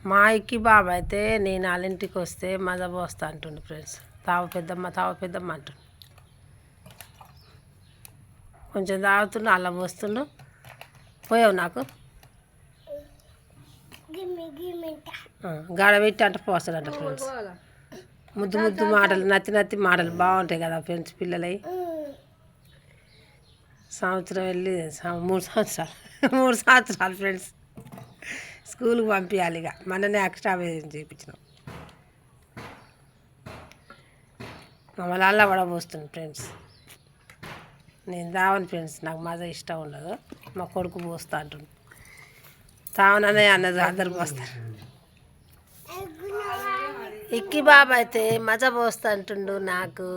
మా ఇక్కి బాబు అయితే నేను వాళ్ళ ఇంటికి వస్తే మజా పోస్తా అంటుండు ఫ్రెండ్స్. తావ పెద్దమ్మ అంటుండు. కొంచెం తాగుతుండు, అల్లం పోస్తుండు. పోయావు నాకు గాడ పెట్టి అంటే పోస్తాడంట ఫ్రెండ్స్. ముద్దు మాటలు, నత్తి మాటలు బాగుంటాయి కదా ఫ్రెండ్స్ పిల్లలవి. సంవత్సరం వెళ్ళి 3 సంవత్సరాలు ఫ్రెండ్స్. స్కూల్కి పంపించాలి ఇక. మననే ఎక్స్ట్రా చేయించినాం. మమ్మల్ని అల్ల కూడా పోస్తుంది ఫ్రెండ్స్. నేను తావను ఫ్రెండ్స్, నాకు మజా ఇష్టం ఉండదు. మా కొడుకు పోస్తా అంటుండు. తావననే అన్నది, అందరు పోస్తారు. ఇక్కి బాబు అయితే మజా పోస్తా అంటుండు నాకు.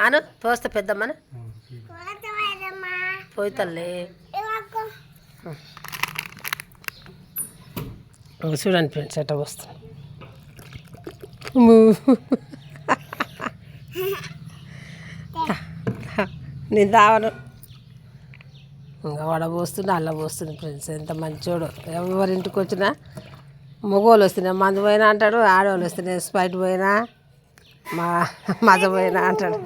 అను పోస్తా పెద్దమ్మను పోయితల్లే. చూడండి ఫ్రెండ్స్ ఎట్లా పోస్తాను. నేను తావను. ఇంకా వడపోస్తుంది, అల్ల పోస్తుంది ఫ్రెండ్స్. ఎంత మంచోడు. ఎవరింటికి వచ్చినా మగవాళ్ళు వస్తున్నాయి మందు పోయినా అంటాడు, ఆడవాళ్ళు వస్తున్నాయి స్ప్రైట్ పోయినా మజ పోయినా అంటాడు.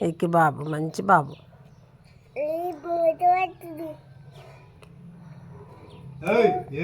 ఇక్కి బాబు మంచి బాబు.